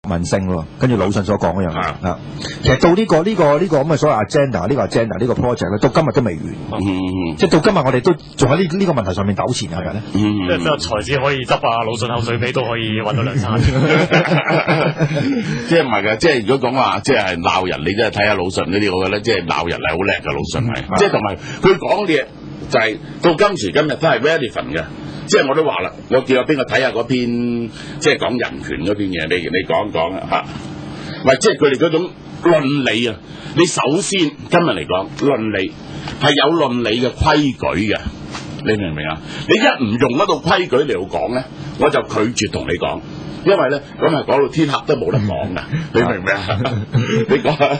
民性喎，跟住魯迅所講嗰樣嘢啊。其實到呢個咁嘅所謂 agenda 呢個 project 咧，到今日都未完。即係到今日我哋都仲喺呢個問題上面糾纏係咪咧？即係才子可以執啊魯迅口水尾都可以揾到兩餐。即係唔係嘅，即係如果講話即係鬧人，你真係睇下魯迅嗰啲，我覺得即係鬧人係好叻嘅魯迅係。即係同埋佢講嘅嘢就係到今時今日都係 relevant 嘅。即係我都話啦，我叫阿邊個睇下嗰篇即係講人權嗰篇嘢，你講一講啊嚇。喂，即係佢哋嗰種論理啊，你首先今日嚟講論理係有論理嘅規矩嘅，你明唔明啊？你一唔用嗰套規矩嚟到講咧，我就拒絕同你講，因為咧咁係講到天黑都冇得講噶，你明唔明啊？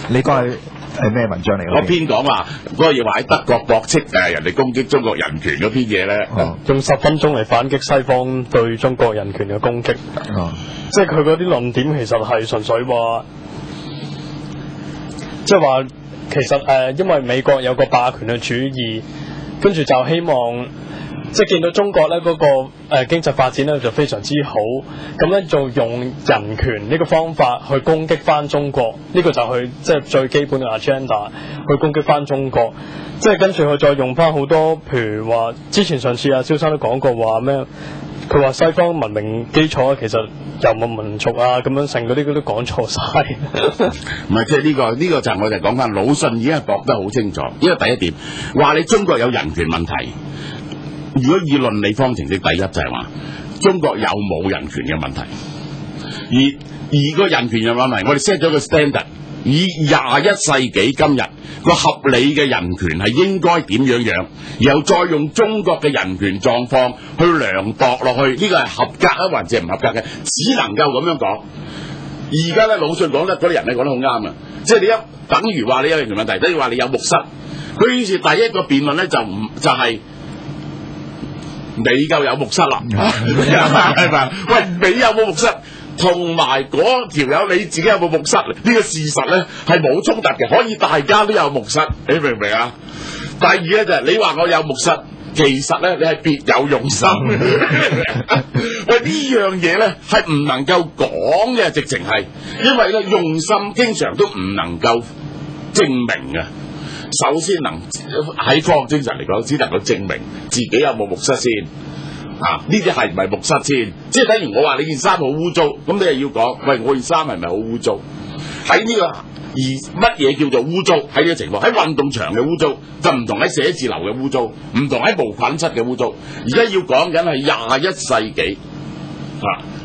你講係咩文章嚟？嗰篇講話嗰個嘢話喺德國駁斥人哋攻擊中國人權嗰篇嘢咧，用10分鐘嚟反擊西方對中國人權嘅攻擊。即係佢嗰啲論點其實係純粹話，即係話其實因為美國有個霸權嘅主義，跟住就希望即係見到中國咧嗰個經濟發展咧就非常之好，咁咧就用人權呢個方法去攻擊翻中國，呢個就係即係最基本嘅 agenda 去攻擊翻中國。即係跟住佢再用翻好多，譬如話之前上次阿蕭生都講過話咩？佢話西方文明基礎其實遊牧民族啊咁樣成嗰啲都講錯晒。唔係，即係呢個就係我哋講翻魯迅已經係駁得好清楚。因為第一點話你中國有人權問題，如果以論理方程式，第一就係話中國有冇人權嘅問題，而個人權嘅問題，我哋 set 咗個 standard， 以21世紀今日個合理嘅人權係應該點樣，然後再用中國嘅人權狀況去量度落去，呢個係合格啊，還是唔合格嘅，只能夠咁樣講。而家咧魯迅講得嗰啲人咧講得好啱啊，即係你等於話你有人權問題，等於話你有木蝨。佢於是第一個辯論咧就係你夠有木蝨啦，係咪？喂，你有冇木蝨？同埋嗰條友你自己有冇木蝨？呢個事實咧係冇衝突嘅，可以大家都有木蝨，你明唔明啊？第二咧就係你話我有木蝨，其實咧你係別有用心。喂，呢樣嘢咧係唔能夠講嘅，直情係，因為咧用心經常都唔能夠證明嘅。首先能喺科學精神嚟講，只能夠證明自己有冇木蝨先。呢啲係唔係木蝨先？即係等於我話你件衫好污糟，咁你係要講，喂，我件衫係咪好污糟？喺呢個而乜嘢叫做污糟？喺呢個情況，喺運動場嘅污糟就唔同喺寫字樓嘅污糟，唔同喺無菌室嘅污糟。而家要講緊係21世紀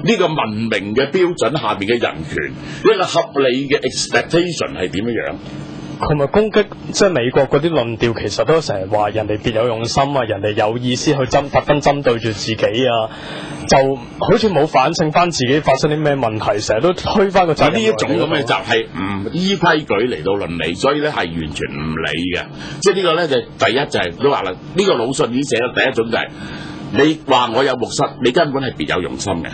呢個文明嘅標準下邊嘅人權，一個合理嘅 expectation 係點樣？同埋攻擊即係美國嗰啲論調，其實都成日話人哋別有用心啊，人哋有意思去特登針對住自己啊，就好似冇反省翻自己發生啲咩問題，成日都推翻個責任。呢一種咁嘅就係唔依規矩嚟到論理，所以咧係完全唔理嘅。即係呢個咧就第一就係都話啦，呢個魯迅已經寫咗第一種就係你話我有木蝨，你根本係別有用心嘅。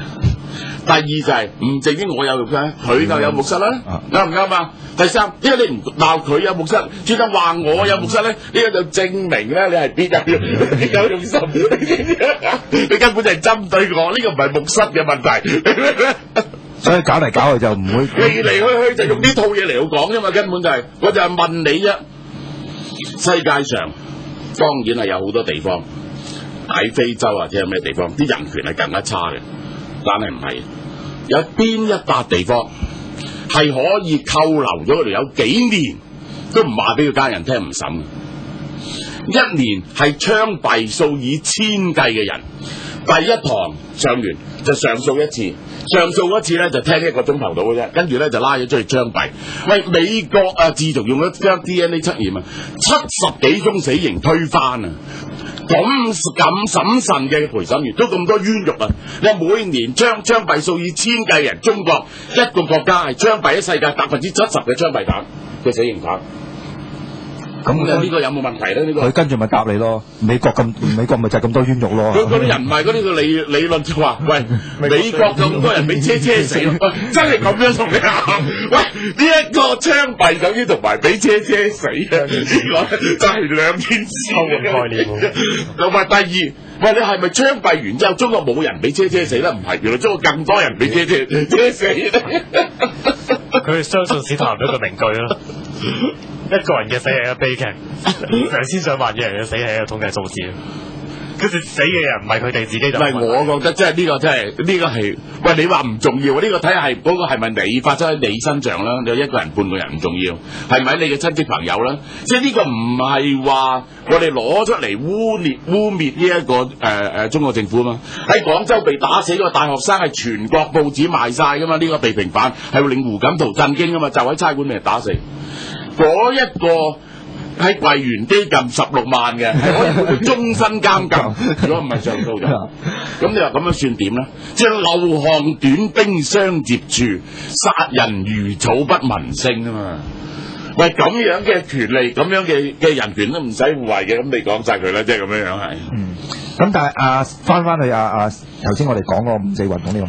第二就係唔淨止我有木蝨，佢就有木蝨啦，啱唔啱啊？第三，點解你唔鬧佢有木蝨，專登話我有木蝨咧？呢個就證明咧你係別有用心，你根本就係針對我，呢個唔係木蝨嘅問題。所以搞嚟搞去就唔會嚟嚟去去就用呢套嘢嚟到講啫嘛，根本就係我就係問你啫。世界上當然係有好多地方喺非洲或者有咩地方啲人權係更加差嘅。但係唔係，有邊一笪地方係可以扣留咗佢哋有幾年都唔話俾佢家人聽唔審嘅？一年係槍斃數以千計嘅人，第一堂上完就上訴一次，上訴嗰次咧就聽1個鐘頭到嘅啫，跟住咧就拉咗出去槍斃。喂，美國啊，自從用咗 DNA 測驗啊，70幾宗死刑推翻啊！咁審慎嘅陪審員都咁多冤獄啊！你每年槍斃數以千計人，中國一個國家係槍斃喺世界70%嘅槍斃犯嘅死刑犯。咁呢個有冇問題咧？呢個佢跟住咪答你咯。美國咪就係咁多冤獄咯。嗰啲人唔係嗰啲個理論就話，喂，美國咁多人俾車死咯，真係咁樣同你講？喂，呢一個槍斃等於同埋俾車死啊！呢個真係兩件事嘅概念。同埋第二，喂，你係咪槍斃完之後，中國冇人俾車死咧？唔係，原來中國更多人俾車死咧。佢相信史太林一個名句咯，一個人嘅死係一個悲劇，成千上萬嘅人嘅死係一個統計數字。跟住死嘅人唔係佢哋自己就唔係，我覺得真係呢個真係呢個係，喂你話唔重要，呢個睇下係嗰個係咪你發生喺你身上啦？你有一個人半個人唔重要，係咪你嘅親戚朋友啦？即係呢個唔係話我哋攞出嚟污蔑呢一個中國政府啊嘛。喺廣州被打死個大學生係全國報紙賣晒噶嘛，呢個被平反係會令胡錦濤震驚噶嘛，就喺差館俾人打死嗰一個。喺櫃員機撳16萬嘅，係可以判佢終身監禁。如果唔係上訴就，咁你話咁樣算點咧？即係漏巷短兵相接住，殺人如草不聞聲啊嘛！喂，咁樣嘅權利，咁樣嘅人權都唔使護衛嘅，咁你講晒佢啦，即係咁樣係。咁但係翻去頭先我哋講個五四運動呢個問題。